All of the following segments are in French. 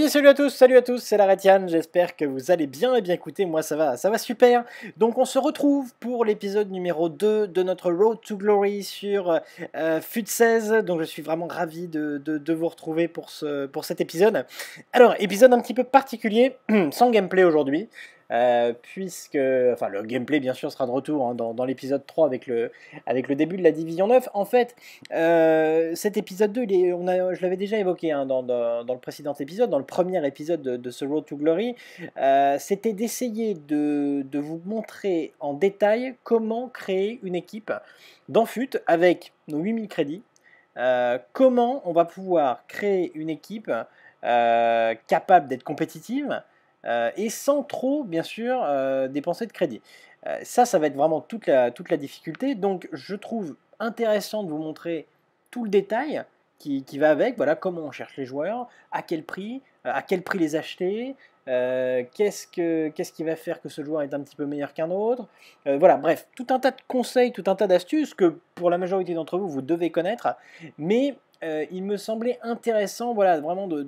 Oui, salut à tous, c'est la Retiane, j'espère que vous allez bien. Et bien écoutez, moi ça va super. Donc on se retrouve pour l'épisode numéro 2 de notre Road to Glory sur FUT 16. Donc je suis vraiment ravi de vous retrouver pour cet épisode. Alors, épisode un petit peu particulier, sans gameplay aujourd'hui. Puisque, enfin, le gameplay bien sûr sera de retour hein, dans l'épisode 3 avec le début de la Division 9. En fait, cet épisode 2, je l'avais déjà évoqué hein, dans le précédent épisode, dans le premier épisode de ce Road to Glory, c'était d'essayer de vous montrer en détail comment créer une équipe dans FUT avec nos 8000 crédits. Comment on va pouvoir créer une équipe capable d'être compétitive et sans trop, bien sûr, dépenser de crédit. Ça va être vraiment toute la difficulté. Donc, je trouve intéressant de vous montrer tout le détail qui va avec. Voilà, comment on cherche les joueurs, à quel prix les acheter, qu'est-ce qui va faire que ce joueur est un petit peu meilleur qu'un autre. Voilà, bref, tout un tas de conseils, tout un tas d'astuces que pour la majorité d'entre vous, vous devez connaître. Mais il me semblait intéressant, voilà, vraiment de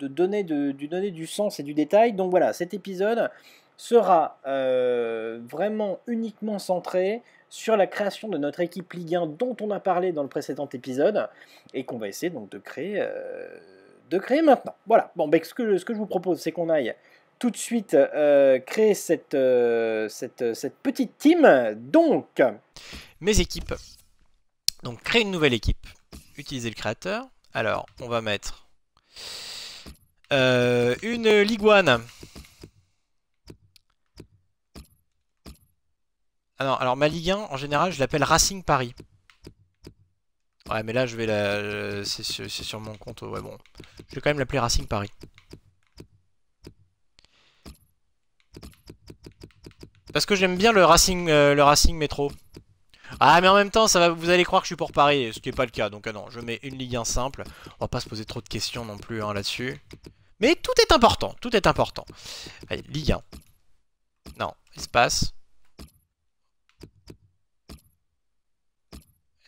donner du sens et du détail. Donc voilà, cet épisode sera vraiment uniquement centré sur la création de notre équipe Ligue 1 dont on a parlé dans le précédent épisode et qu'on va essayer donc de créer maintenant. Voilà, bon, ce que je vous propose, c'est qu'on aille tout de suite créer cette petite team. Donc, mes équipes. Donc, créer une nouvelle équipe. Utiliser le créateur. Alors, on va mettre une Ligue 1. Alors, ma Ligue 1, en général, je l'appelle Racing Paris. Ouais, mais là, je vais la... c'est sur mon compte. Ouais, bon. Je vais quand même l'appeler Racing Paris. Parce que j'aime bien le Racing Métro. Ah, mais en même temps, vous allez croire que je suis pour Paris, ce qui n'est pas le cas. Donc, non, je mets une Ligue 1 simple. On va pas se poser trop de questions non plus hein, là-dessus. Mais tout est important, tout est important. Allez, Ligue 1. Non, espace.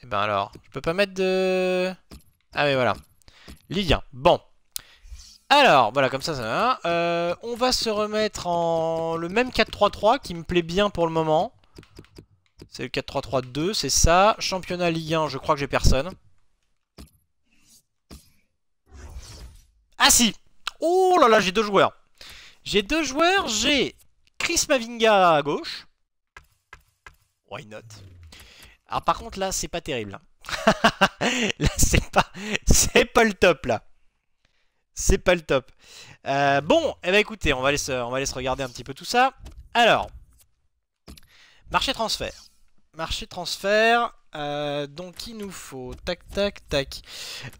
Et ben alors, je peux pas mettre de... Ah mais voilà. Ligue 1, bon. Alors, voilà, comme ça va. On va se remettre en le même 4-3-3 qui me plaît bien pour le moment. C'est le 4-3-3-2, c'est ça. Championnat Ligue 1, je crois que j'ai personne. Ah si! Oh là là, j'ai deux joueurs. J'ai Chris Mavinga à gauche. Why not? Alors par contre là, c'est pas terrible. Là, c'est pas le top là. C'est pas le top. Bon, eh ben écoutez, on va aller se regarder un petit peu tout ça. Alors, marché transfert. Marché transfert. Donc il nous faut tac tac tac.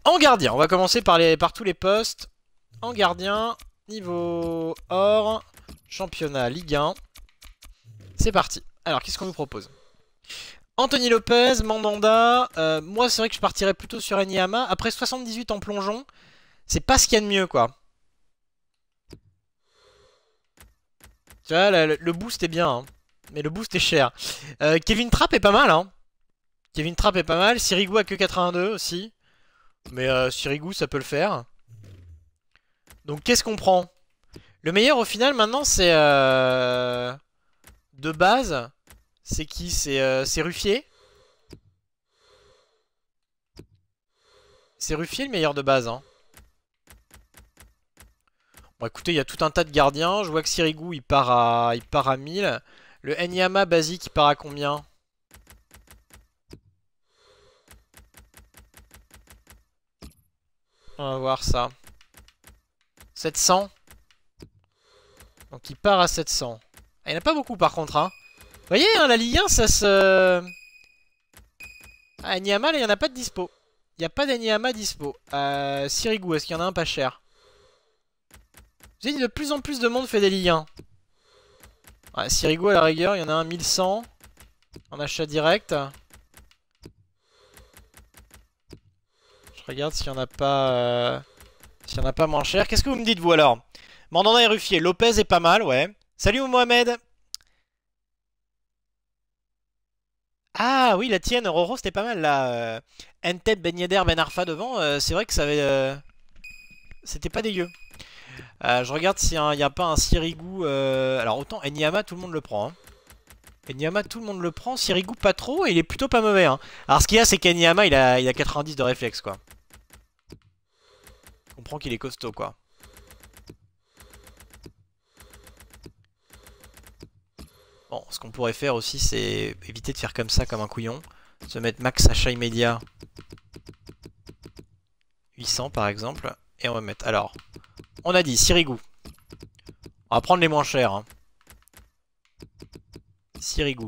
En gardien, on va commencer par tous les postes. En gardien, niveau or, championnat Ligue 1. C'est parti. Alors qu'est-ce qu'on nous propose? Anthony Lopez, Mandanda. Moi c'est vrai que je partirais plutôt sur Enyama. Après 78 en plongeon, c'est pas ce qu'il y a de mieux quoi. Tu vois, le boost est bien, hein. Mais le boost est cher. Kevin Trapp est pas mal, hein. Kevin Trapp est pas mal. Sirigu a que 82 aussi. Mais Sirigu, ça peut le faire. Donc, qu'est-ce qu'on prend? Le meilleur, au final, maintenant, c'est... de base. C'est qui? C'est Ruffier. C'est Ruffier, le meilleur de base, hein. Bon, écoutez, il y a tout un tas de gardiens. Je vois que Sirigu, il part à 1000. Le Enyama basique, il part à combien? On va voir ça. 700. Donc il part à 700. Ah, il n'y en a pas beaucoup par contre. Hein. Vous voyez, hein, la Ligue 1, ça se... Ah, Enyama, là, il n'y en a pas de dispo. Il n'y a pas d'Enyama dispo. Sirigu, est-ce qu'il y en a un pas cher? Vous avez dit, de plus en plus de monde fait des Ligue 1. Ouais, Sirigu, à la rigueur, il y en a un 1100. En achat direct. Je regarde s'il n'y en a pas... S'il n'y en a pas moins cher. Qu'est-ce que vous me dites, vous, alors? Mandanda et Ruffier. Lopez est pas mal, ouais. Salut, Mohamed. Ah oui, la tienne, Roro, c'était pas mal, là. Enteb, Ben Yedder, Ben Arfa devant. C'est vrai que ça avait... C'était pas dégueu. Je regarde s'il n'y a pas un Sirigu. Alors autant Enyama, tout le monde le prend. Hein. Enyama, tout le monde le prend. Sirigu, pas trop. Et il est plutôt pas mauvais. Hein. Alors ce qu'il y a, c'est qu'Enyama, il a 90 de réflexe, quoi. On comprend qu'il est costaud, quoi. Bon, ce qu'on pourrait faire aussi, c'est éviter de faire comme ça, comme un couillon. Se mettre max achat immédiat. 800 par exemple. Et on va mettre... Alors, on a dit Sirigu. On va prendre les moins chers. Hein. Sirigu.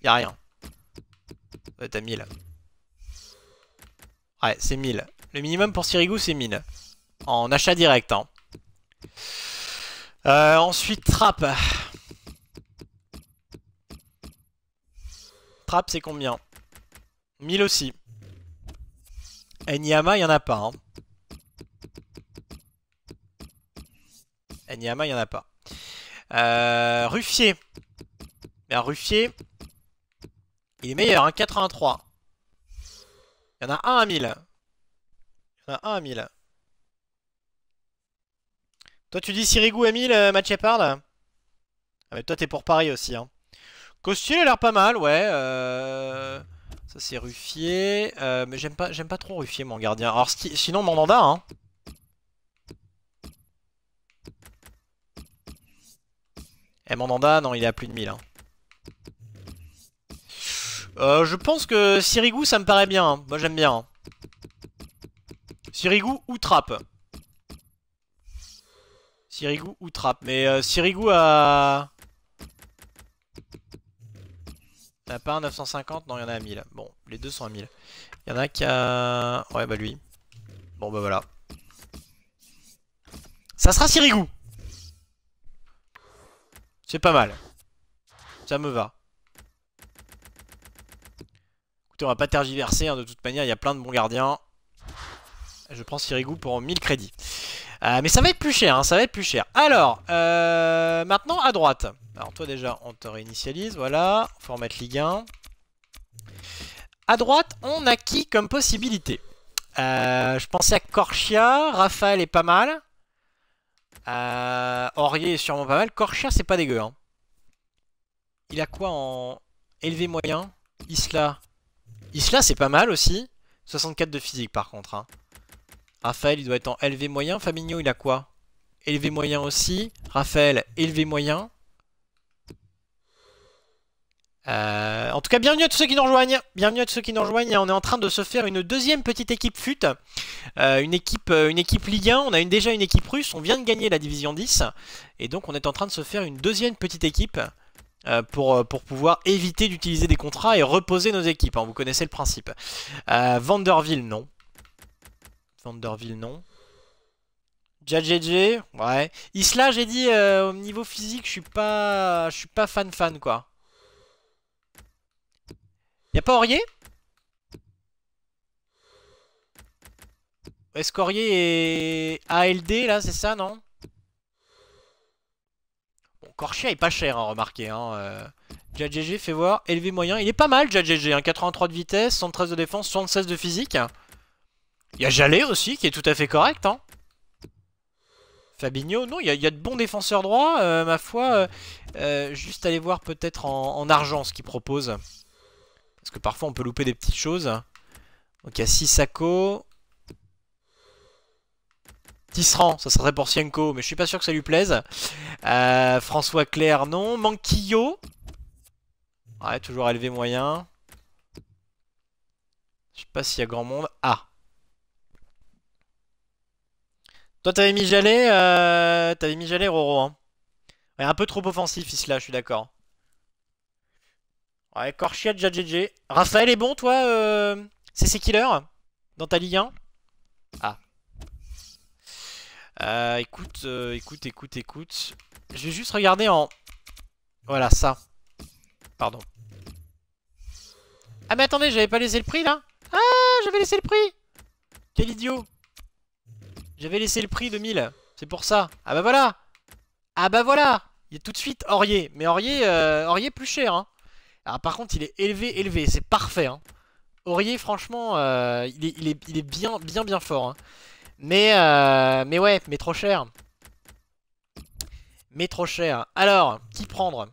Y'a rien. Ça va être à 1000. Ouais, c'est 1000. Le minimum pour Sirigu, c'est 1000. En achat direct. Hein. Ensuite, Trap. Trap, c'est combien? 1000 aussi. Enyama, il n'y en a pas. Hein. Enyama, il n'y en a pas. Ruffier. Mais un Ruffier, il est meilleur, hein, 83. Il y en a un à 1000. Il y en a un à 1000. Toi, tu dis Sirigu à 1000, Matt Shepard? Ah, mais toi, t'es pour Paris aussi. Hein. Costume, il a l'air pas mal, ouais. Ça, c'est Ruffier. Mais j'aime pas trop Ruffier, mon gardien. Alors, sinon, Mandanda, hein. Et Mandanda, non, il est à plus de 1000. Hein. Je pense que Sirigu, ça me paraît bien. Hein. Moi, j'aime bien. Hein. Sirigu ou Trap. Sirigu ou Trap. Mais Sirigu a... Il n'y en a pas un 950? Non, il y en a à 1000. Bon, les deux sont à 1000. Il y en a qui a... Ouais, bah lui. Bon, bah voilà. Ça sera Sirigu. C'est pas mal. Ça me va. Écoutez, on va pas tergiverser. Hein, de toute manière, il y a plein de bons gardiens. Je prends Sirigu pour 1000 crédits. Mais ça va être plus cher, hein, ça va être plus cher. Alors, maintenant à droite. Alors toi déjà, on te réinitialise, voilà. Faut remettre Ligue 1. À droite, on a qui comme possibilité? Je pensais à Corchia. Raphaël est pas mal. Aurier est sûrement pas mal. Corchia, c'est pas dégueu. Hein. Il a quoi en élevé moyen? Isla. Isla, c'est pas mal aussi. 64 de physique par contre. Hein. Raphaël, il doit être en élevé moyen. Fabinho, il a quoi? Élevé moyen aussi. Raphaël, élevé moyen. En tout cas, bienvenue à tous ceux qui nous rejoignent. Bienvenue à tous ceux qui nous rejoignent. On est en train de se faire une deuxième petite équipe FUT. Une équipe Ligue 1. On a déjà une équipe russe. On vient de gagner la division 10. Et donc, on est en train de se faire une deuxième petite équipe pour pouvoir éviter d'utiliser des contrats et reposer nos équipes. Hein. Vous connaissez le principe. Vanderville, non. Vanderville, non. JJJ, ouais. Isla, j'ai dit, au niveau physique, je suis pas fan, quoi. Y'a pas Aurier? Est-ce qu'Aurier est ALD, là, c'est ça, non? Bon, Corchia est pas cher, hein, remarquez. Hein, JJG, fais voir. Élevé moyen. Il est pas mal, JJG. Hein, 83 de vitesse, 73 de défense, 76 de physique. Il y a Jallet aussi, qui est tout à fait correct. Hein. Fabinho, non, il y a de bons défenseurs droits, ma foi. Juste aller voir peut-être en argent ce qu'ils proposent. Parce que parfois on peut louper des petites choses. Donc il y a Sissako. Tisserand, ça serait pour Sienko, mais je suis pas sûr que ça lui plaise. François Clair, non. Manquillo. Ouais, toujours élevé moyen. Je sais pas s'il y a grand monde. Ah. Toi t'avais mis Jallet, Roro. Hein. Ouais, un peu trop offensif, Isla, je suis d'accord. Ouais, Corchia, JJJ. Raphaël est bon, toi, CC Killer dans ta Ligue 1? Ah. Écoute. Je vais juste regarder en... Voilà, ça. Pardon. Ah mais attendez, j'avais pas laissé le prix, là? Ah, j'avais laissé le prix! Quel idiot! J'avais laissé le prix de 1000. C'est pour ça. Ah bah voilà! Ah bah voilà! Il y a tout de suite Aurier. Mais Aurier plus cher, hein. Alors par contre, il est élevé. C'est parfait, hein. Aurier, franchement, il est bien fort, hein. Mais ouais, mais trop cher. Mais trop cher. Alors, qui prendre?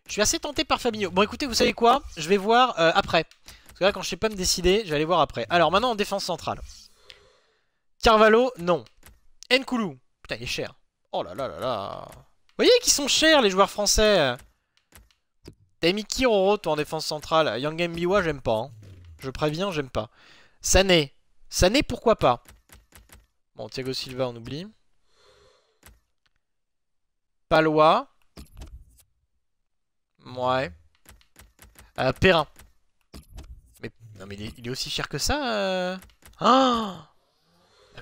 Je suis assez tenté par Fabinho. Bon, écoutez, vous savez quoi? Je vais voir après. Parce que là, quand je sais pas me décider, je vais aller voir après. Alors, maintenant, en défense centrale. Carvalho, non. Nkoulou. Putain, il est cher. Oh là là là là. Vous voyez qu'ils sont chers, les joueurs français. T'as mis qui, Roro, toi, en défense centrale? Yang Mbiwa, j'aime pas. Hein. Je préviens, j'aime pas. Sané. Sané, pourquoi pas? Bon, Thiago Silva, on oublie. Palois. Ouais. Perrin. Mais, non, mais il est aussi cher que ça Ah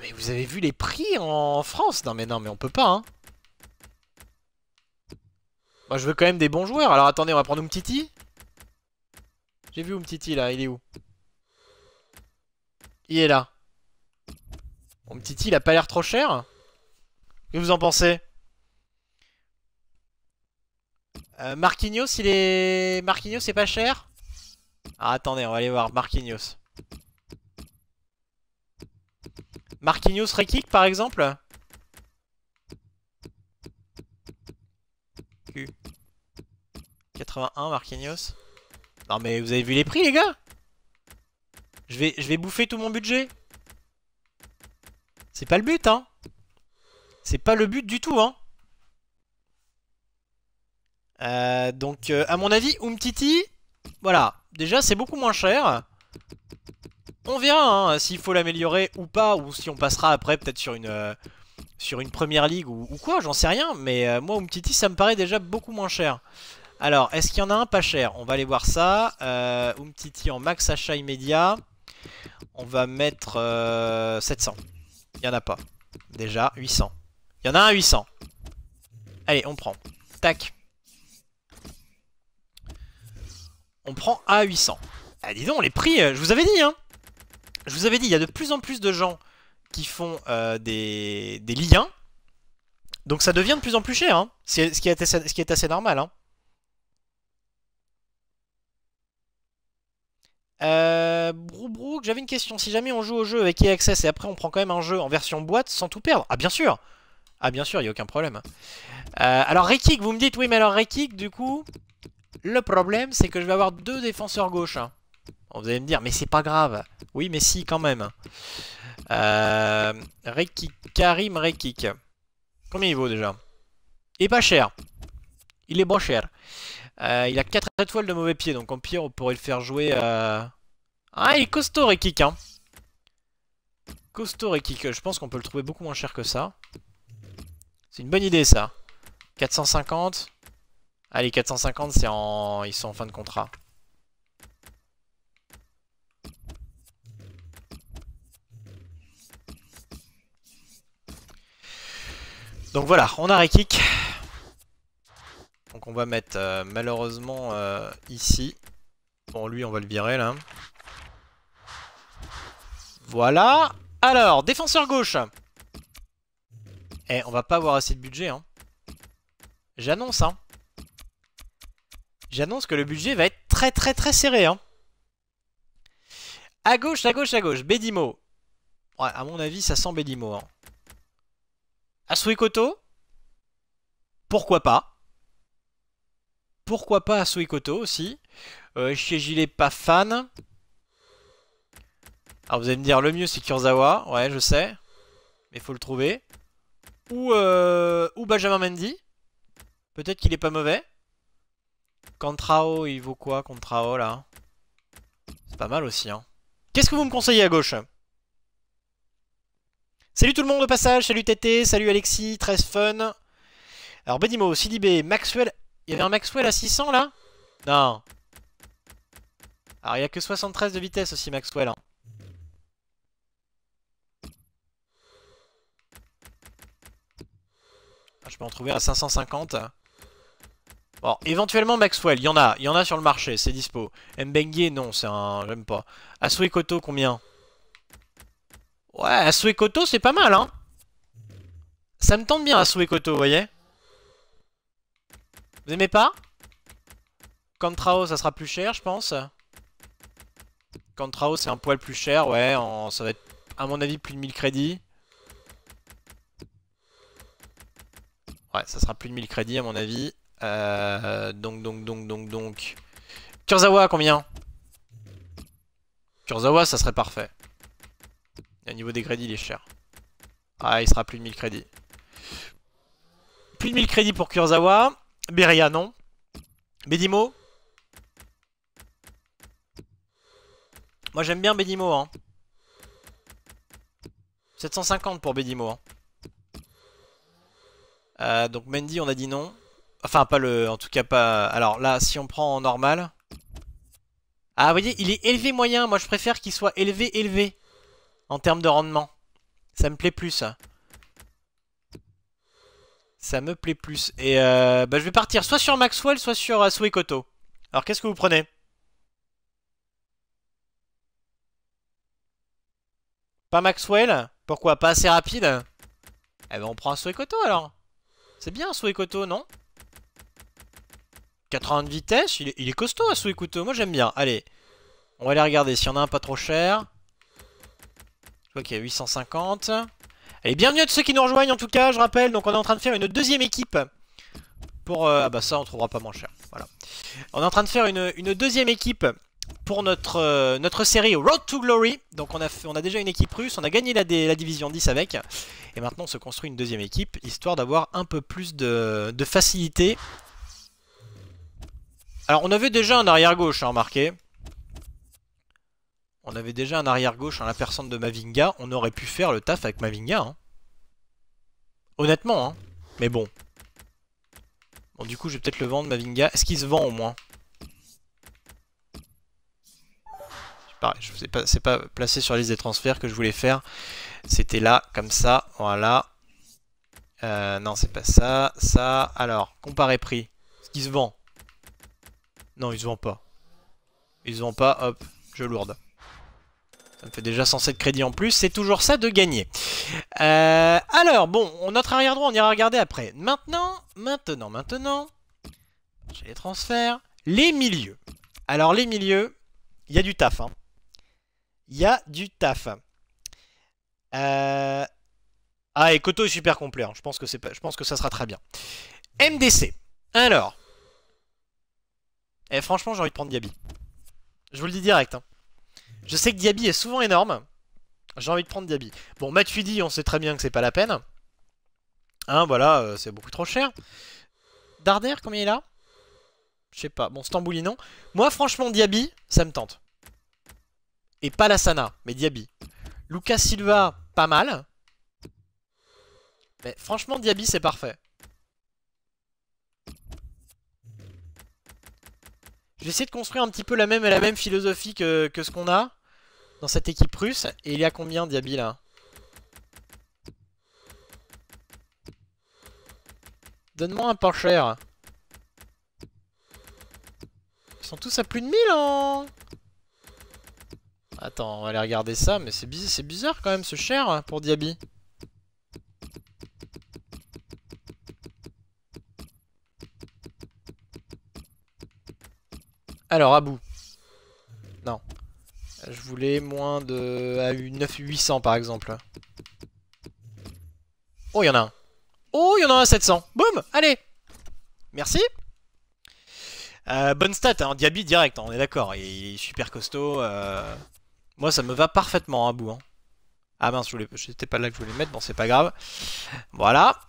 mais vous avez vu les prix en France? Non, mais on peut pas, hein. Moi, je veux quand même des bons joueurs. Alors, attendez, on va prendre Umtiti. J'ai vu Umtiti, là. Il est où? Il est là. Umtiti, il a pas l'air trop cher. Qu'est-ce que vous en pensez? Marquinhos, il est... Marquinhos, c'est pas cher? Ah, attendez, on va aller voir Marquinhos. Marquinhos Rekik, par exemple? Q. 81, Marquinhos. Non, mais vous avez vu les prix, les gars? Je vais bouffer tout mon budget. C'est pas le but, hein. C'est pas le but du tout, hein. Donc, à mon avis, Umtiti, voilà. Déjà, c'est beaucoup moins cher. On verra hein, s'il faut l'améliorer ou pas, ou si on passera après peut-être sur une première ligue ou quoi, j'en sais rien. Mais moi, Umtiti, ça me paraît déjà beaucoup moins cher. Alors, est-ce qu'il y en a un pas cher? On va aller voir ça. Umtiti en max achat immédiat. On va mettre 700. Il n'y en a pas. Déjà, 800. Il y en a un à 800. Allez, on prend. Tac. On prend à 800. Ah, dis donc, les prix, je vous avais dit, hein. Je vous avais dit, il y a de plus en plus de gens qui font des liens. Donc ça devient de plus en plus cher, hein. Ce qui est assez normal, hein. Broubrouk, j'avais une question. Si jamais on joue au jeu avec EA Access et après on prend quand même un jeu en version boîte sans tout perdre. Ah bien sûr. Ah bien sûr, il n'y a aucun problème. Alors Rekik, vous me dites, oui mais alors Rekik, du coup, le problème c'est que je vais avoir deux défenseurs gauche. Hein. Bon, vous allez me dire, mais c'est pas grave. Oui mais si quand même. Rekik, Karim Rekik. Combien il vaut déjà? Il est pas cher. Il est pas cher. Il a 4 étoiles de mauvais pied, donc en pire on pourrait le faire jouer... Ah, il est costaud Rekik, hein. Costaud Rekik, je pense qu'on peut le trouver beaucoup moins cher que ça. C'est une bonne idée ça. 450. Allez, 450, c'est en... Ils sont en fin de contrat. Donc voilà, on a Rekik. Donc on va mettre malheureusement ici. Bon, lui, on va le virer là. Voilà. Alors, défenseur gauche. Eh, on va pas avoir assez de budget, hein. J'annonce, hein. J'annonce que le budget va être très très très serré, hein. À gauche, à gauche, à gauche. Bedimo. Ouais, à mon avis, ça sent Bedimo, hein. Asuikoto. Pourquoi pas? Pourquoi pas Asuikoto aussi? Chez Gilet, pas fan. Alors vous allez me dire, le mieux c'est Kurzawa. Ouais, je sais. Mais il faut le trouver. Ou Benjamin Mendy. Peut-être qu'il est pas mauvais. Contrao, il vaut quoi, Contrao, là? C'est pas mal aussi, hein. Qu'est-ce que vous me conseillez à gauche? Salut tout le monde au passage, salut Tété, salut Alexis, très fun. Alors Bedimo, Sidibé, Maxwell. Il y avait un Maxwell à 600 là? Non. Alors il n'y a que 73 de vitesse aussi Maxwell. Hein. Je peux en trouver à 550. Bon, éventuellement Maxwell, il y en a sur le marché, c'est dispo. Mbengue, non, c'est un... j'aime pas. Asuikoto, combien? Ouais, Asuikoto, c'est pas mal, hein. Ça me tente bien, Asuikoto, vous voyez. Vous aimez pas? Contrao, ça sera plus cher, je pense. Contrao, c'est un poil plus cher, ouais, ça va être À mon avis, plus de 1000 crédits. Ouais, ça sera plus de 1000 crédits à mon avis. Donc. Kurzawa, combien? Kurzawa, ça serait parfait. Et au niveau des crédits, il est cher. Ah, il sera plus de 1000 crédits. Plus de 1000 crédits pour Kurzawa. Beria, non. Bedimo. Moi, j'aime bien Bedimo, hein. 750 pour Bedimo, hein. Donc Mendy, on a dit non. Enfin, pas le... En tout cas, pas... Alors là, si on prend en normal... Ah, vous voyez, il est élevé moyen. Moi, je préfère qu'il soit élevé. En termes de rendement. Ça me plaît plus, ça. Ça me plaît plus. Et bah, je vais partir soit sur Maxwell, soit sur Suekoto. Alors, qu'est-ce que vous prenez? Pas Maxwell? Pourquoi? Pas assez rapide? Eh ben, on prend un Suekoto, alors. C'est bien, Suekoto, non? 80 de vitesse, il est costaud à Suekoto, moi j'aime bien. Allez, on va aller regarder s'il y en a un pas trop cher. Je vois qu'il y a 850. Allez, bienvenue à tous ceux qui nous rejoignent en tout cas, je rappelle. Donc on est en train de faire une deuxième équipe. Pour... ah bah ça on trouvera pas moins cher, voilà. On est en train de faire une deuxième équipe pour notre série Road to Glory. Donc on a déjà une équipe russe, on a gagné la division 10 avec. Et maintenant on se construit une deuxième équipe, histoire d'avoir un peu plus de facilité. Alors on avait déjà un arrière gauche, hein, remarquez. On avait déjà un arrière gauche, hein, la personne de Mavinga. On aurait pu faire le taf avec Mavinga, hein. Honnêtement, hein. Mais bon. Bon, du coup je vais peut-être le vendre, Mavinga. Est-ce qu'il se vend au moins? Pareil, c'est pas placé sur la liste des transferts que je voulais faire. C'était là, comme ça, voilà. Non, c'est pas ça. Ça, alors, comparer prix. Est-ce qu'il se vend? Non, il se vend pas. Il se vend pas, hop, je lourde. Ça me fait déjà 107 crédits en plus, c'est toujours ça de gagner. Alors, bon, notre arrière droit, on ira regarder après. Maintenant, j'ai les transferts. Les milieux. Alors, les milieux, il y a du taf, hein. Il y a du taf. Ah, et Koto est super complet, hein. Je pense que ça sera très bien. MDC. Alors. Et franchement, j'ai envie de prendre Diaby. Je vous le dis direct, hein. Je sais que Diaby est souvent énorme. J'ai envie de prendre Diaby. Bon, Matuidi, on sait très bien que c'est pas la peine. Hein, voilà, c'est beaucoup trop cher. Darder, combien il a? Je sais pas. Bon, Stambouli, non. Moi, franchement, Diaby, ça me tente. Et pas Lassana, mais Diaby. Lucas Silva, pas mal. Mais franchement, Diaby, c'est parfait. Je vais essayer de construire un petit peu la même philosophie que ce qu'on a dans cette équipe russe. Et il y a combien, Diaby, là? Donne-moi un pas cher. Ils sont tous à plus de 1000, hein. Attends, on va aller regarder ça. Mais c'est bizarre quand même, ce cher, hein, pour Diaby. Alors, Abou. Non. Je voulais moins de... à 9800 par exemple. Oh, il y en a un. Oh, il y en a un à 700. Boum. Allez. Merci. Bonne stat, hein. Diaby direct, hein, on est d'accord. Il est super costaud. Moi, ça me va parfaitement, Abou. Hein. Ah mince, c'était pas là que je voulais le mettre. Bon, c'est pas grave. Voilà.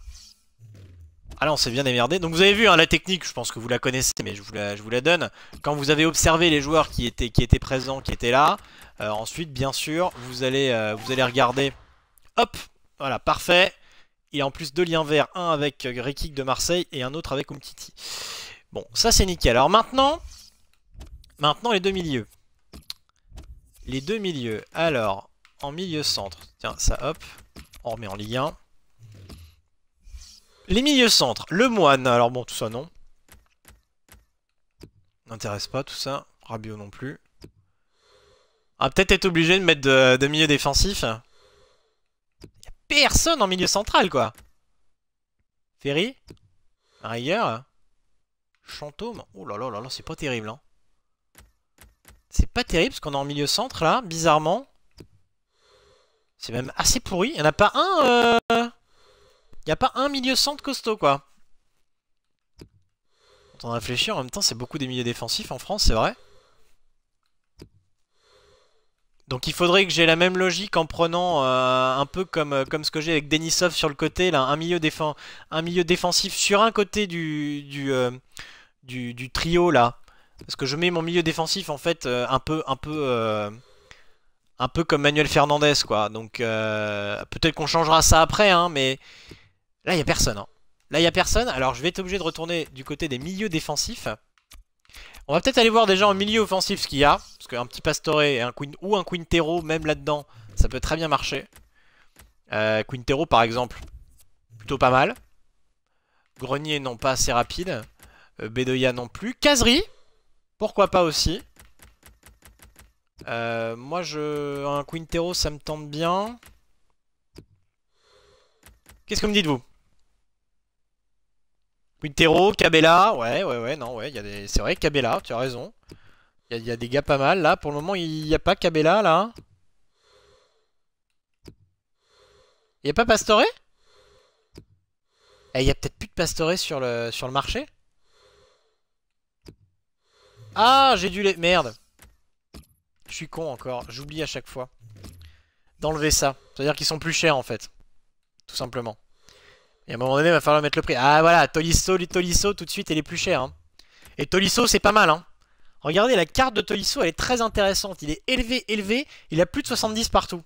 Ah là, on s'est bien démerdé. Donc vous avez vu, hein, la technique, je pense que vous la connaissez, mais je vous la donne. Quand vous avez observé les joueurs qui étaient présents, qui étaient là, ensuite, bien sûr, vous allez regarder. Hop, voilà, parfait. Il y a en plus deux liens verts, un avec Rekik de Marseille et un autre avec Umtiti. Bon, ça c'est nickel. Alors maintenant, les deux milieux. Les deux milieux. Alors, en milieu centre. Tiens, ça, hop, on remet en Ligue 1. Les milieux centres, le Moine, alors bon, tout ça non. M'intéresse pas tout ça. Rabiot non plus. On va peut-être être obligé de mettre de milieu défensif. Y'a personne en milieu central, quoi. Ferry. Rigueur. Chantôme. Oh là là là là, c'est pas terrible, hein. C'est pas terrible ce qu'on a en milieu centre, là, bizarrement. C'est même assez pourri. Il n'y en a pas un... Il n'y a pas un milieu centre costaud, quoi. Quand on réfléchit, en même temps, c'est beaucoup des milieux défensifs en France, c'est vrai. Donc il faudrait que j'ai la même logique en prenant un peu comme ce que j'ai avec Denisov sur le côté, là, un milieu défensif sur un côté du trio, là. Parce que je mets mon milieu défensif, en fait, un peu comme Manuel Fernandez, quoi. Donc peut-être qu'on changera ça après, hein, mais là, il n'y a personne. Hein. Là, il n'y a personne. Alors, je vais être obligé de retourner du côté des milieux défensifs. On va peut-être aller voir déjà en milieu offensif ce qu'il y a. Parce qu'un petit Pastore et ou un Quintero, même là-dedans, ça peut très bien marcher. Quintero, par exemple, plutôt pas mal. Grenier, non, pas assez rapide. Bedoya non plus. Casery, pourquoi pas aussi. Moi, un Quintero, ça me tente bien. Qu'est-ce que me dites-vous? Quintero, Cabella, ouais, non, ouais, c'est vrai, Cabella, tu as raison. Il y a des gars pas mal, là, pour le moment, il n'y a pas Cabella, là. Il n'y a pas Pastore? Il y a peut-être plus de Pastore sur le marché? Ah, j'ai dû les... Merde. Je suis con encore, j'oublie à chaque fois d'enlever ça. C'est-à-dire qu'ils sont plus chers, en fait. Tout simplement. Et à un moment donné, il va falloir mettre le prix. Ah, voilà, Tolisso, tout de suite, elle est plus chère. Hein. Et Tolisso, c'est pas mal, hein. Regardez, la carte de Tolisso, elle est très intéressante. Il est élevé, il a plus de 70 partout.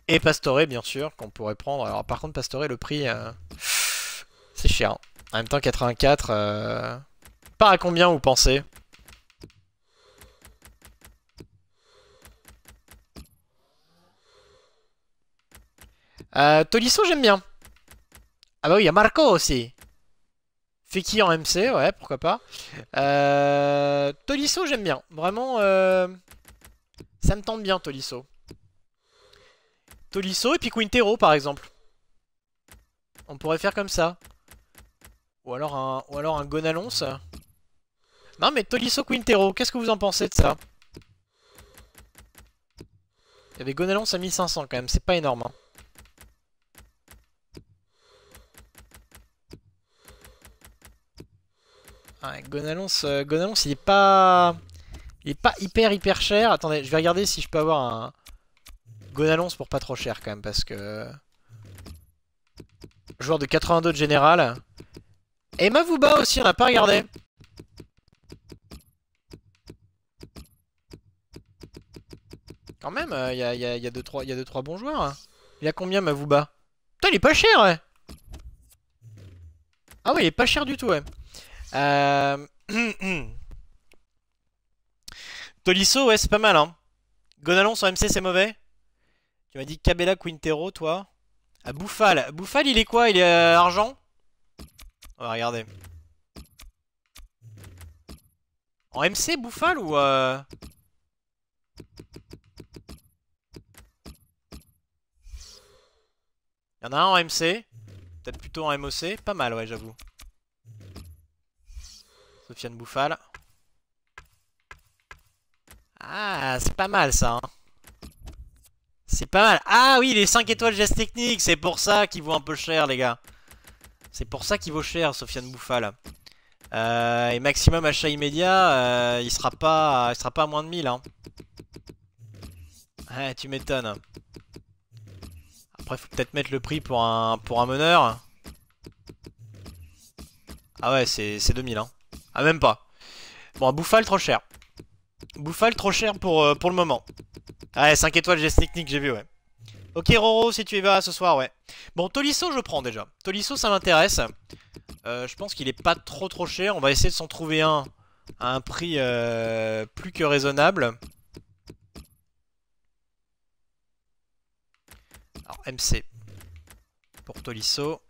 Et Pastore, bien sûr, qu'on pourrait prendre. Alors, par contre, Pastore, le prix, c'est cher. Hein. En même temps, 84, part à combien, vous pensez? Tolisso, j'aime bien. Ah bah oui, il y a Marco aussi. Fekir en MC, ouais, pourquoi pas. Tolisso, j'aime bien. Vraiment, ça me tente bien, Tolisso. Tolisso et puis Quintero, par exemple. On pourrait faire comme ça. Ou alors un Gonalons. Non, mais Tolisso, Quintero, qu'est-ce que vous en pensez de ça? Il y avait Gonalons à 1500 quand même, c'est pas énorme. Hein. Ouais, Gonalons, il est pas... Il est pas hyper cher. Attendez, je vais regarder si je peux avoir un... Gonalons pour pas trop cher quand même, parce que... Joueur de 82 de général. Et Mavuba aussi, on n'a pas regardé. Quand même, il y a 2-3 bons joueurs. Hein. Il a combien Mavuba? Putain, il est pas cher, ouais. Ah ouais, il est pas cher du tout, ouais. Tolisso, ouais, c'est pas mal, hein. Gonalons en MC, c'est mauvais. Tu m'as dit Cabella, Quintero, toi. Ah, Bouffal. Bouffal, il est quoi? Il est argent? On va regarder. En MC, Bouffal ou... Il y en a un en MC. Peut-être plutôt en MOC. Pas mal, ouais, j'avoue. Sofiane Bouffal. Ah, c'est pas mal, ça. Hein. C'est pas mal. Ah oui, les 5 étoiles geste technique. C'est pour ça qu'il vaut un peu cher, les gars. C'est pour ça qu'il vaut cher, Sofiane Bouffal. Et maximum achat immédiat, il sera pas à moins de 1000. Hein. Ouais, tu m'étonnes. Après, faut peut-être mettre le prix pour un meneur. Ah ouais, c'est 2000. Hein. Ah, même pas. Bon, Bouffal, trop cher. Bouffal, trop cher pour le moment. Ouais, 5 étoiles geste technique, j'ai vu, ouais. Ok, Roro, si tu y vas ce soir, ouais. Bon, Tolisso, je prends déjà. Tolisso, ça m'intéresse. Je pense qu'il est pas trop cher. On va essayer de s'en trouver un à un prix plus que raisonnable. Alors, MC. Pour Tolisso.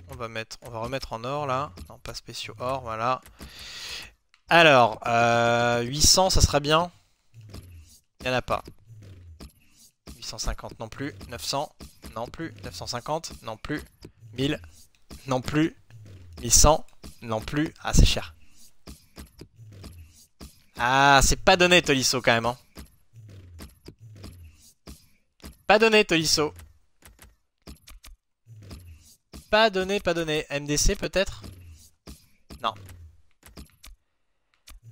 On va remettre en or, là. Non, pas spéciaux or, voilà. Alors, 800, ça serait bien. Il n'y en a pas. 850 non plus. 900 non plus. 950 non plus. 1000 non plus. 1100 non plus. Ah, c'est cher. Ah, c'est pas donné Tolisso quand même. Hein. Pas donné, Tolisso. Pas donné, pas donné. MDC peut-être? Non.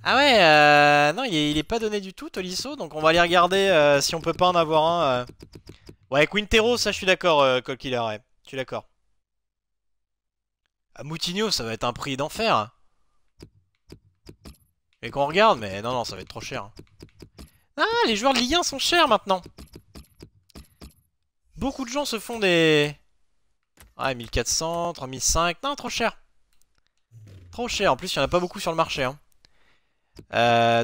Ah ouais, non, il est pas donné du tout, Tolisso. Donc on va aller regarder si on peut pas en avoir un. Ouais, Quintero, ça je suis d'accord, Colkiller, ouais. Je suis d'accord. Ah, Moutinho, ça va être un prix d'enfer. Et qu'on regarde, mais non, non, ça va être trop cher. Ah, les joueurs de Ligue 1 sont chers maintenant. Beaucoup de gens se font des... Ouais, 1400, 3005, non, trop cher. Trop cher, en plus il n'y en a pas beaucoup sur le marché. Hein.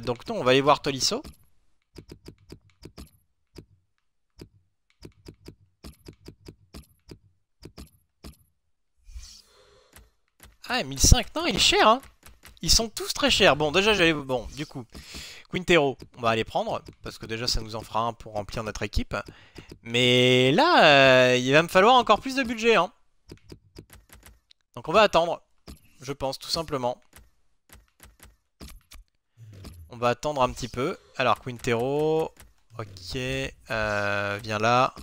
Donc non, on va aller voir Tolisso. Ah, 1005, non, il est cher, hein. Ils sont tous très chers. Bon, déjà, j'allais... Bon, du coup, Quintero, on va aller prendre, parce que déjà, ça nous en fera un pour remplir notre équipe. Mais là, il va me falloir encore plus de budget, hein. Donc on va attendre, je pense, tout simplement. On va attendre un petit peu. Alors, Quintero, ok, viens là.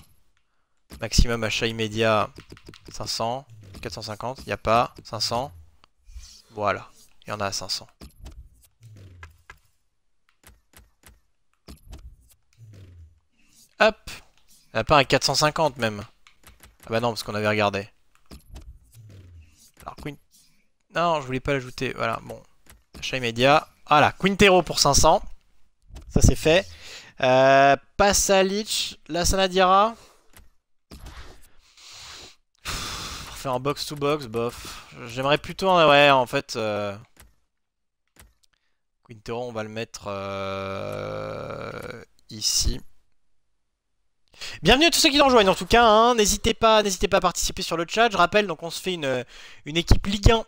Maximum achat immédiat, 500, 450, il n'y a pas, 500. Voilà, il y en a à 500. Hop, il n'y en a pas à 450 même. Ah bah non, parce qu'on avait regardé. Alors, non, je voulais pas l'ajouter, voilà, bon. Achat immédiat, voilà, Quintero pour 500. Ça c'est fait. Pasalic, Lassana Diarra. Pour faire un box-to-box, bof. J'aimerais plutôt... Ouais, en fait... Quintero, on va le mettre ici. Bienvenue à tous ceux qui nous rejoignent en tout cas. Hein. N'hésitez pas à participer sur le chat. Je rappelle, donc on se fait une équipe Ligue 1.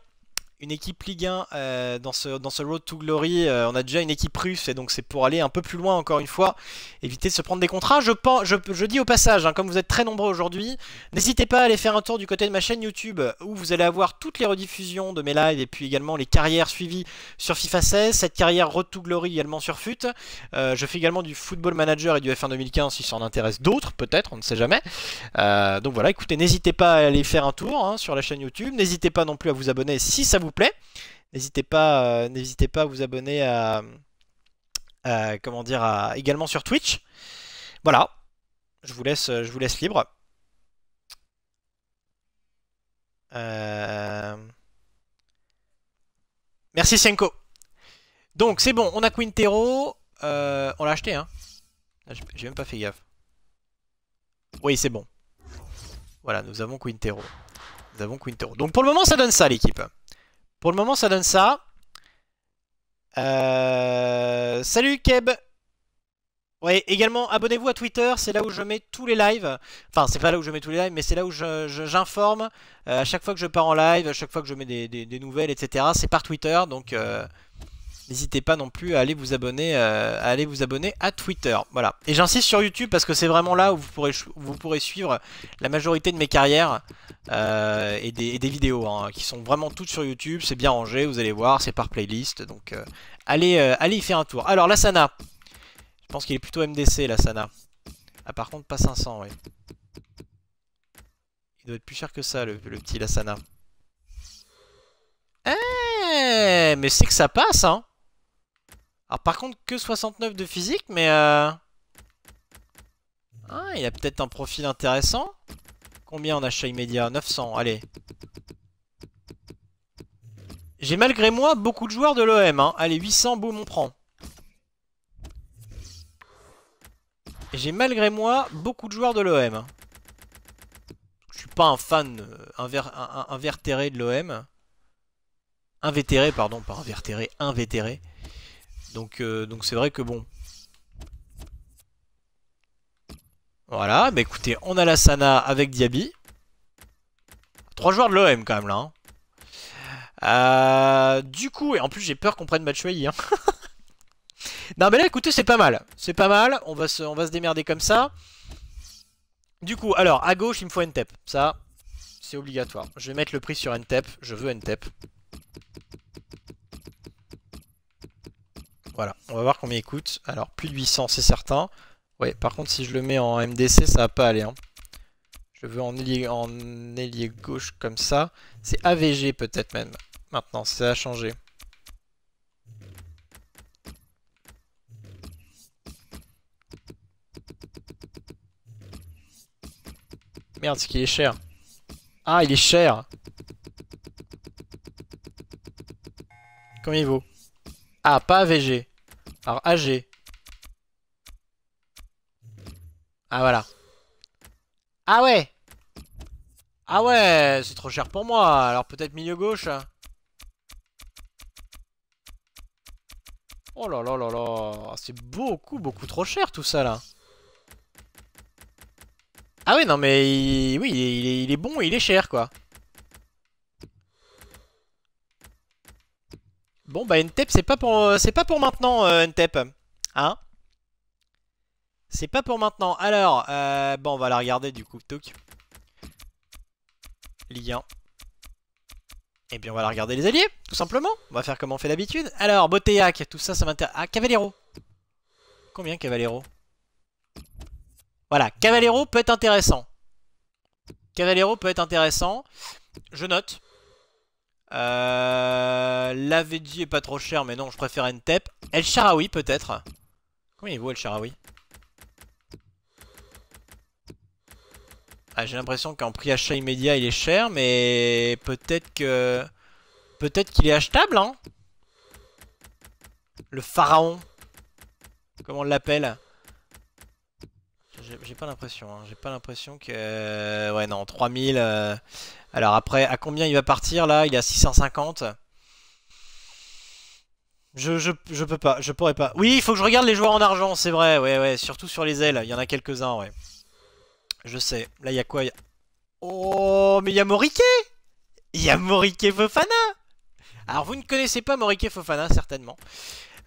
Une équipe Ligue 1 dans ce Road to Glory. On a déjà une équipe russe et donc c'est pour aller un peu plus loin encore une fois. Éviter de se prendre des contrats. Je dis au passage, hein, comme vous êtes très nombreux aujourd'hui, n'hésitez pas à aller faire un tour du côté de ma chaîne YouTube où vous allez avoir toutes les rediffusions de mes lives et puis également les carrières suivies sur FIFA 16. Cette carrière Road to Glory également sur FUT. Je fais également du Football Manager et du F1 2015 si ça en intéresse d'autres, peut-être, on ne sait jamais. Donc voilà, écoutez, n'hésitez pas à aller faire un tour hein, sur la chaîne YouTube. N'hésitez pas non plus à vous abonner si ça vous plaît. N'hésitez pas à vous abonner comment dire, également sur Twitch. Voilà, je vous laisse libre. Merci Senko. Donc c'est bon, on a Quintero. On l'a acheté, hein. J'ai même pas fait gaffe. Oui, c'est bon. Voilà, nous avons Quintero. Donc pour le moment, ça donne ça, l'équipe. Pour le moment, ça donne ça. Salut Keb. Ouais, également, abonnez-vous à Twitter. C'est là où je mets tous les lives. Enfin, c'est pas là où je mets tous les lives, mais c'est là où j'informe. À chaque fois que je pars en live, à chaque fois que je mets des nouvelles, etc. C'est par Twitter. Donc... n'hésitez pas non plus à aller vous abonner, à Twitter. Voilà. Et j'insiste sur YouTube parce que c'est vraiment là où vous pourrez suivre la majorité de mes carrières et des vidéos hein, qui sont vraiment toutes sur YouTube. C'est bien rangé, vous allez voir, c'est par playlist. Donc allez y faire un tour. Alors Lassana, je pense qu'il est plutôt MDC Lassana. Ah par contre pas 500, ouais. Il doit être plus cher que ça le petit Lassana. Eh, mais c'est que ça passe hein. Alors par contre que 69 de physique mais ah, il a peut-être un profil intéressant. Combien en achat immédiat? 900, allez. J'ai malgré moi beaucoup de joueurs de l'OM hein. Allez 800, boum on prend. J'ai malgré moi beaucoup de joueurs de l'OM. Je suis pas un fan invétéré de l'OM. Invétéré pardon, pas invétéré, invétéré. Donc c'est vrai que bon. Voilà, bah écoutez, on a Lassana avec Diaby. 3 joueurs de l'OM quand même là. Hein. Du coup, et en plus j'ai peur qu'on prenne Batshuayi. Hein. Non mais là écoutez, c'est pas mal. C'est pas mal, on va se démerder comme ça. Du coup, alors à gauche il me faut Ntep. Ça, c'est obligatoire. Je vais mettre le prix sur Ntep. Je veux Ntep. Voilà, on va voir combien il coûte. Alors, plus de 800, c'est certain. Ouais, par contre, si je le mets en MDC, ça va pas aller. Hein. Je le veux en ailier gauche comme ça. C'est AVG peut-être même. Maintenant, ça a changé. Merde, c'est qu'il est cher. Ah, il est cher. Combien il vaut? Ah, pas AVG. Alors AG. Ah, voilà. Ah ouais! Ah ouais, c'est trop cher pour moi. Alors peut-être milieu gauche. Oh là là là là. C'est beaucoup, beaucoup trop cher tout ça là. Ah ouais, non mais... Oui, il est bon et il est cher quoi. Bon bah Ntep, c'est pas pour maintenant Ntep. Hein? C'est pas pour maintenant. Alors, bon on va la regarder du coup. Toc. Ligue 1. Et puis on va la regarder les alliés, tout simplement. On va faire comme on fait d'habitude. Alors, Botéac, tout ça, ça m'intéresse. Ah, Cavallero. Combien Cavallero? Voilà, Cavallero peut être intéressant. Cavallero peut être intéressant. Je note. L'Avedji est pas trop cher, mais non, je préfère Ntep. El Sharawi peut-être. Combien il vaut El Sharawi? Ah, j'ai l'impression qu'en prix achat immédiat il est cher, mais peut-être que... Peut-être qu'il est achetable, hein. Le pharaon. Comment on l'appelle? J'ai pas l'impression, hein. J'ai pas l'impression que... ouais, non, 3000... Alors après, à combien il va partir, là? Il est à 650. Je peux pas, je pourrais pas. Oui, il faut que je regarde les joueurs en argent, c'est vrai, ouais, ouais. Surtout sur les ailes, il y en a quelques-uns, ouais. Je sais. Là, il y a quoi? Oh, mais il y a Moriké! Il y a Moriké Fofana! Alors, vous ne connaissez pas Moriké Fofana, certainement.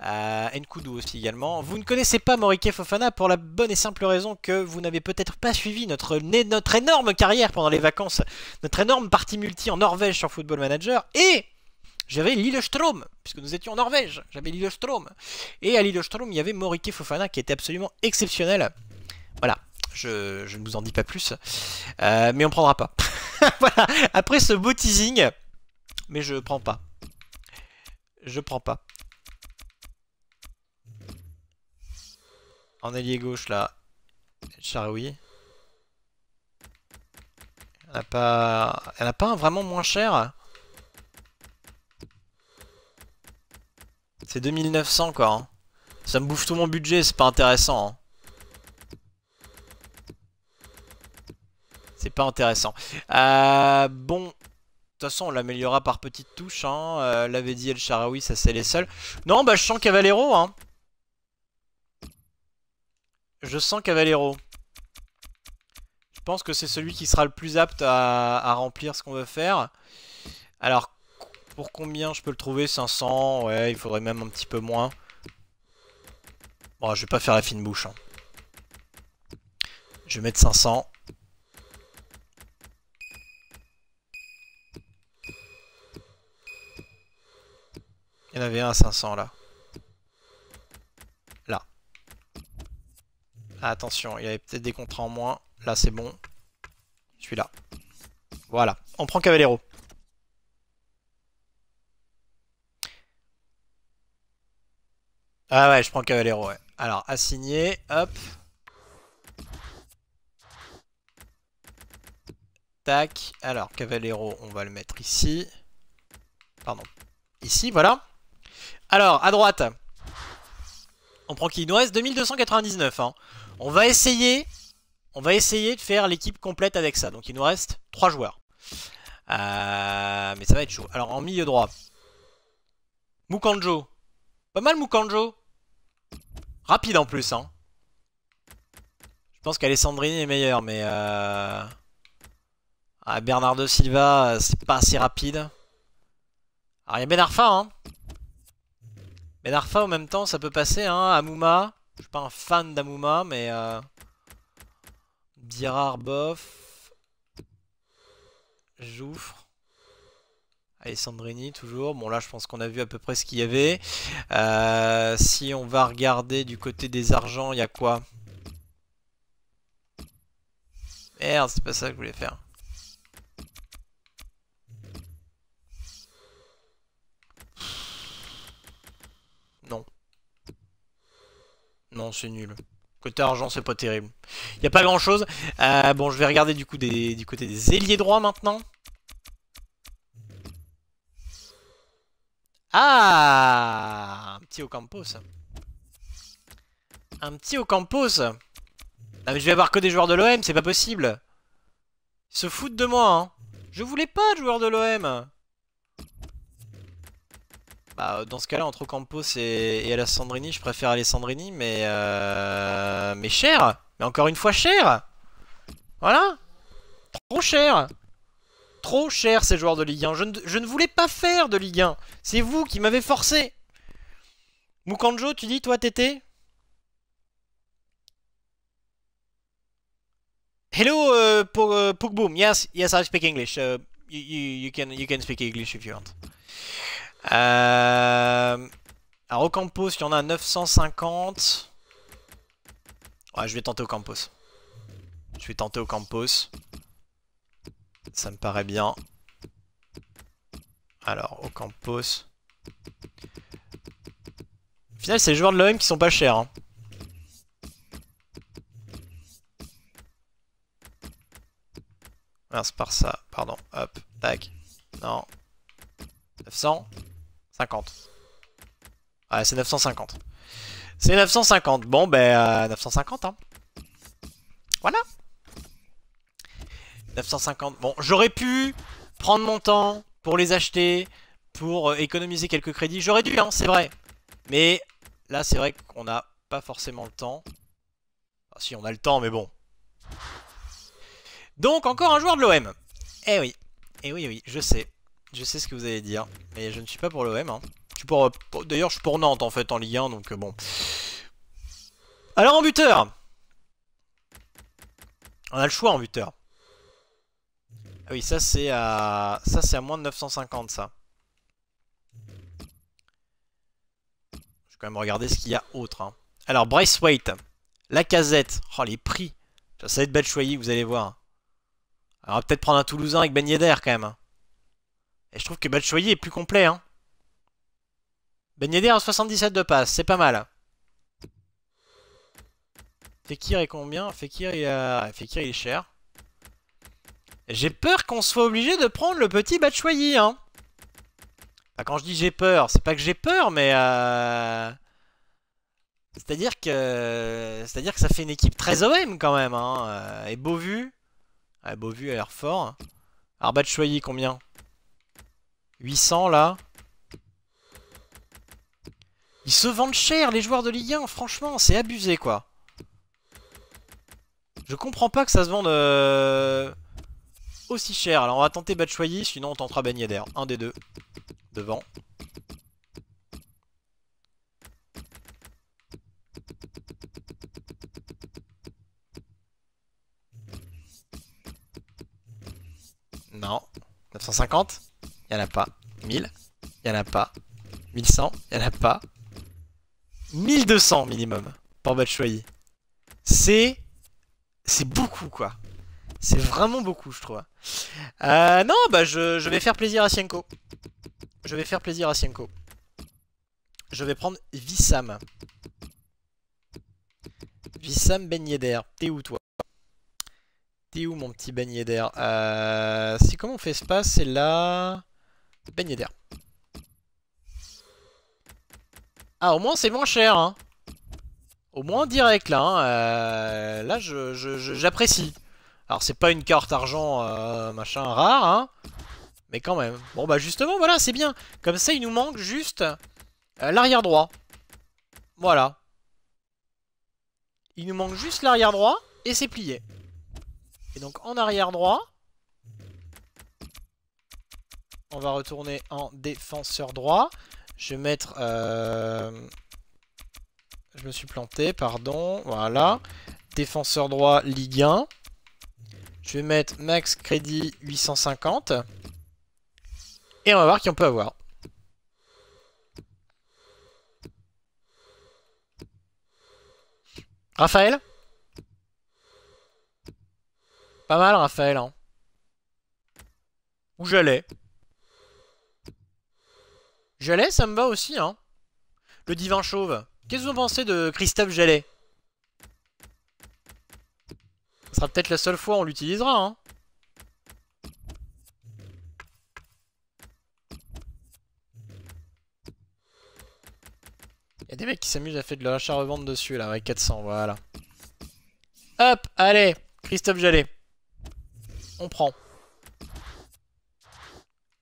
Nkoudou aussi également. Vous ne connaissez pas Moriké Fofana pour la bonne et simple raison que vous n'avez peut-être pas suivi notre énorme carrière pendant les vacances, notre énorme partie multi en Norvège sur Football Manager, et j'avais Lillestrøm, puisque nous étions en Norvège, j'avais Lillestrøm, et à Lillestrøm il y avait Moriké Fofana qui était absolument exceptionnel. Voilà, je ne vous en dis pas plus, mais on prendra pas. Voilà, après ce beau teasing, mais je prends pas. Je prends pas. En ailier gauche là, Charoui. Elle n'a pas un vraiment moins cher. C'est 2900 quoi. Hein. Ça me bouffe tout mon budget, c'est pas intéressant. Hein. C'est pas intéressant. Bon, de toute façon on l'améliorera par petites touches. Hein. L'avait dit El Sharawi, ça c'est les seuls. Non, bah je sens Cavallero. Hein. Je sens Cavallero. Je pense que c'est celui qui sera le plus apte à remplir ce qu'on veut faire. Alors, pour combien je peux le trouver? 500, ouais, il faudrait même un petit peu moins. Bon, je vais pas faire la fine bouche. Hein. Je vais mettre 500. Il y en avait un à 500 là. Là. Ah, attention, il y avait peut-être des contrats en moins. Là, c'est bon. Celui-là. Voilà. On prend Cavallero. Ah ouais, je prends Cavallero, ouais. Alors, assigné, hop. Tac. Alors, Cavallero, on va le mettre ici. Pardon. Ici, voilà. Alors, à droite. On prend qui? Il nous reste 2299. Hein. On va essayer de faire l'équipe complète avec ça. Donc, il nous reste 3 joueurs. Mais ça va être chaud. Alors, en milieu droit. Mukanjo. Pas mal, Mukanjo. Rapide en plus, hein. Je pense qu'Alessandrini est meilleur, mais... Bernardo Silva, c'est pas assez rapide. Alors, il y a Ben Arfa, hein. Ben Arfa, en même temps, ça peut passer, hein. Amouma. Je suis pas un fan d'Amouma, mais... Birard, bof. Jouffre. Alessandrini, toujours. Bon, là, je pense qu'on a vu à peu près ce qu'il y avait. Si on va regarder du côté des argents, il y a quoi? Merde, c'est pas ça que je voulais faire. Non. Non, c'est nul. Côté argent, c'est pas terrible. Y a pas grand chose. Bon, je vais regarder du coup du côté des ailiers droits maintenant. Ah, un petit Ocampos. Un petit Ocampos. Ah mais je vais avoir que des joueurs de l'OM, c'est pas possible. Ils se foutent de moi, hein. Je voulais pas de joueurs de l'OM. Bah, dans ce cas-là, entre Ocampos et Alessandrini, je préfère Alessandrini, mais cher. Mais encore une fois, cher. Voilà. Trop cher. Trop cher, ces joueurs de Ligue 1. Je ne voulais pas faire de Ligue 1. C'est vous qui m'avez forcé. Mukanjo, tu dis, toi, Tété? Hello, Pugboom. Yes, yes, I speak English. You can speak English if you want. Alors, Ocampos, il y en a 950. Ouais, je vais tenter Ocampos. Je vais tenter Ocampos. Ça me paraît bien. Alors, Ocampos. Au final, c'est les joueurs de l'OM qui sont pas chers. Hein. Mince, par ça. Pardon. Hop. Tac. Non. 950. Ouais, c'est 950. C'est 950. Bon, ben, 950, hein. Voilà. 950. Bon, j'aurais pu prendre mon temps pour les acheter, pour économiser quelques crédits. J'aurais dû, hein, c'est vrai. Mais là, c'est vrai qu'on n'a pas forcément le temps. Ah, si, on a le temps, mais bon. Donc, encore un joueur de l'OM. Eh oui. Eh oui, oui, je sais. Je sais ce que vous allez dire. Mais je ne suis pas pour l'OM. Hein. D'ailleurs, je suis pour Nantes, en fait, en Ligue 1, donc bon. Alors, en buteur. On a le choix en buteur. Ah oui, ça c'est à moins de 950, ça. Je vais quand même regarder ce qu'il y a autre. Hein. Alors, Braithwaite, Lacazette. Oh, les prix. Ça va être Batshuayi, vous allez voir. Alors, on va peut-être prendre un Toulousain avec Ben Yedder, quand même. Et je trouve que Batshuayi est plus complet. Hein. Ben Yedder à 77 de passe, c'est pas mal. Fekir est combien? Fekir, Fekir, il est cher. J'ai peur qu'on soit obligé de prendre le petit Batshuayi, hein. Enfin, quand je dis j'ai peur, c'est pas que j'ai peur, mais c'est-à-dire que ça fait une équipe très OM quand même, hein. Et Beauvu, Beauvu a l'air fort. Alors Batshuayi combien? 800 là. Ils se vendent cher les joueurs de Ligue 1, franchement, c'est abusé quoi. Je comprends pas que ça se vende aussi cher. Alors on va tenter Batshuayi, sinon on tentera Ben Yedder. Un des deux. Devant. Non. 950? Y'en a pas. 1000? Y'en a pas. 1100? Y'en a pas. 1200 minimum pour Batshuayi. C'est beaucoup quoi. C'est vraiment beaucoup je trouve. Non bah je vais faire plaisir à Sienko. Je vais faire plaisir à Sienko. Je vais prendre Wissam. Wissam Ben Yedder. T'es où toi? T'es où mon petit Ben Yedder? Si comment on fait espace, c'est là. Ben Yedder. Ah au moins c'est moins cher hein. Au moins direct là. Hein. Là j'apprécie. Alors c'est pas une carte argent machin rare hein. Mais quand même. Bon bah justement voilà c'est bien. Comme ça il nous manque juste l'arrière droit. Voilà. Il nous manque juste l'arrière droit et c'est plié. Et donc en arrière droit, on va retourner en défenseur droit. Je vais mettre... Je me suis planté, pardon. Voilà. Défenseur droit Ligue 1. Je vais mettre max crédit 850. Et on va voir qui on peut avoir. Raphaël? Pas mal, Raphaël. Hein. Ou Jalais. Jalais, ça me va aussi. Hein. Le divin chauve. Qu'est-ce que vous en pensez de Christophe Jalais? Ce sera peut-être la seule fois où on l'utilisera. Hein. Il y a des mecs qui s'amusent à faire de l'achat-revente dessus, là, avec 400, voilà. Hop, allez, Christophe Jalais. On prend.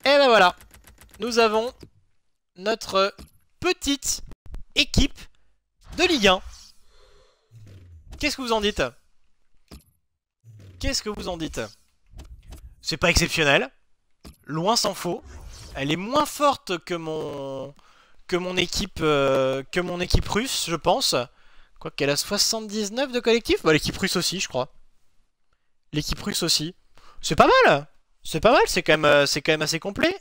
Et ben voilà. Nous avons notre petite équipe de Ligue 1. Qu'est-ce que vous en dites? Qu'est-ce que vous en dites? C'est pas exceptionnel. Loin s'en faut. Elle est moins forte que mon équipe russe, je pense. Quoi qu'elle a 79 de collectif. Bah l'équipe russe aussi, je crois. L'équipe russe aussi. C'est pas mal. C'est pas mal, c'est quand même assez complet.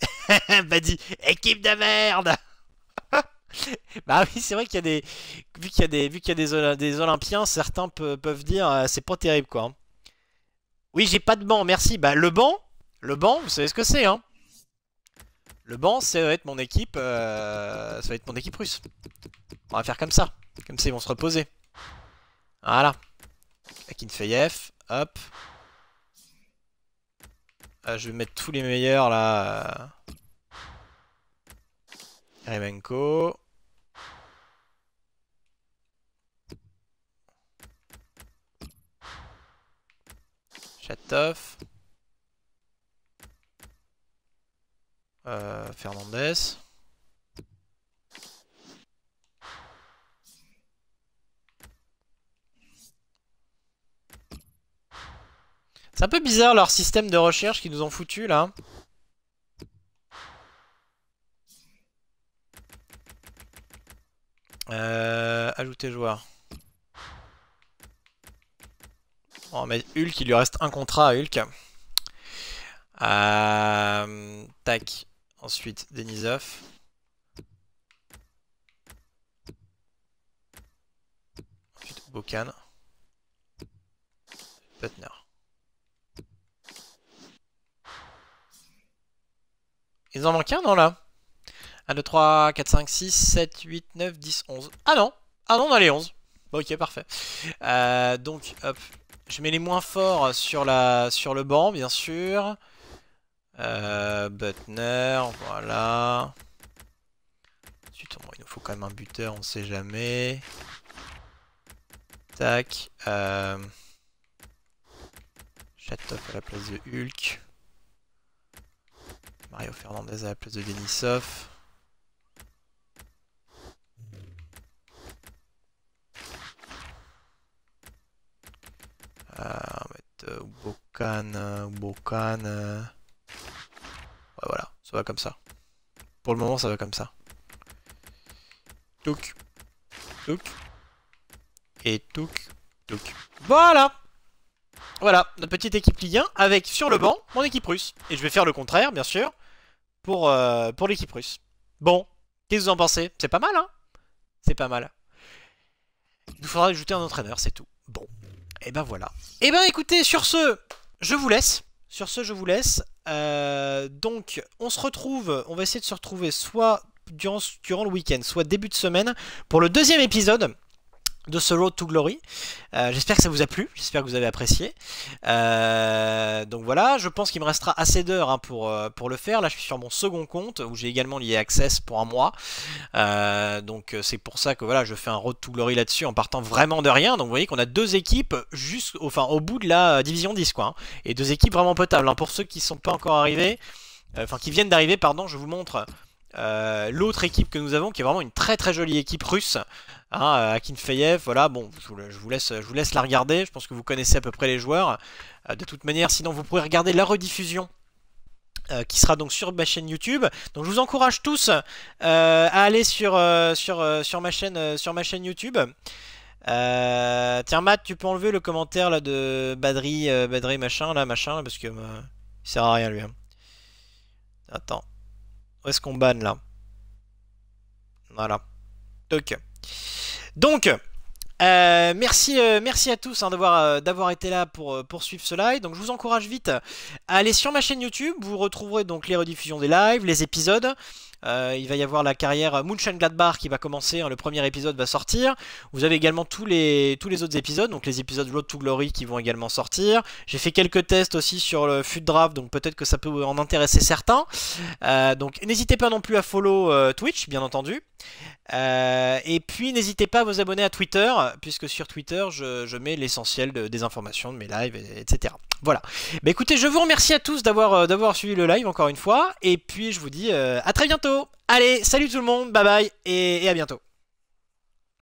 Bah dit, équipe de merde. Bah oui, c'est vrai qu'il y a des vu qu'il y a des Olympiens, certains peuvent dire c'est pas terrible quoi. Oui, j'ai pas de banc, merci. Bah le banc, vous savez ce que c'est hein. Le banc, ça va être mon équipe russe. On va faire comme ça. Comme ça ils vont se reposer. Voilà. Akinfeyev, hop. Je vais mettre tous les meilleurs là. Remenko. Chatov. Fernandez. C'est un peu bizarre leur système de recherche qu'ils nous ont foutu là. Ajouter joueur. On va mettre Hulk, il lui reste un contrat à Hulk. Tac. Ensuite, Denisov. Ensuite, Bokan. Butner. Ils en manquent un, non, là 1, 2, 3, 4, 5, 6, 7, 8, 9, 10, 11. Ah non! Ah non, on a les 11. Bon, ok, parfait. Donc, hop. Je mets les moins forts sur le banc, bien sûr. Butner, voilà. Ensuite, bon, il nous faut quand même un buteur, on ne sait jamais. Tac. Chatov à la place de Hulk. Mario Fernandez à la place de Denisov. On va mettre Bokan. Ouais, voilà, ça va comme ça. Pour le moment, ça va comme ça. Touk. Touk. Et touk. Touk. Voilà! Voilà, notre petite équipe Ligue 1 avec sur le banc mon équipe russe. Et je vais faire le contraire, bien sûr, pour l'équipe russe. Bon, qu'est-ce que vous en pensez? C'est pas mal, hein? C'est pas mal. Il nous faudra ajouter un entraîneur, c'est tout. Bon, et ben voilà. Et ben écoutez, sur ce, je vous laisse. Sur ce, je vous laisse. Donc, on se retrouve, on va essayer de se retrouver soit durant le week-end, soit début de semaine, pour le deuxième épisode de ce Road to Glory. J'espère que ça vous a plu, j'espère que vous avez apprécié. Donc voilà, je pense qu'il me restera assez d'heures hein, pour le faire. Là je suis sur mon second compte où j'ai également lié Access pour un mois. Donc c'est pour ça que voilà, je fais un Road to Glory là-dessus en partant vraiment de rien. Donc vous voyez qu'on a deux équipes au bout de la division 10 quoi. Hein, et deux équipes vraiment potables. Hein. Pour ceux qui ne sont pas encore arrivés, qui viennent d'arriver, pardon, je vous montre l'autre équipe que nous avons qui est vraiment une très très jolie équipe russe. Hein, Akinfeyev, voilà, bon, je vous laisse la regarder, je pense que vous connaissez à peu près les joueurs. De toute manière, sinon vous pourrez regarder la rediffusion qui sera donc sur ma chaîne YouTube. Donc je vous encourage tous à aller sur ma chaîne YouTube. Tiens Matt, tu peux enlever le commentaire là de Badri machin là, parce que il sert à rien lui. Hein. Attends, où est-ce qu'on banne là? Voilà. Donc, Merci à tous hein, d'avoir été là pour suivre ce live. Donc je vous encourage vite à aller sur ma chaîne YouTube. Vous retrouverez donc les rediffusions des lives, les épisodes. Il va y avoir la carrière Mönchengladbach qui va commencer, hein, le premier épisode va sortir. Vous avez également tous les autres épisodes, donc les épisodes Road to Glory qui vont également sortir. J'ai fait quelques tests aussi sur le FUT Draft, donc peut-être que ça peut en intéresser certains. Donc n'hésitez pas non plus à follow Twitch, bien entendu. Et puis n'hésitez pas à vous abonner à Twitter, puisque sur Twitter je mets l'essentiel des informations de mes lives, etc. Voilà. Bah écoutez, je vous remercie à tous d'avoir suivi le live encore une fois, et puis je vous dis à très bientôt. Allez, salut tout le monde, bye bye, et à bientôt.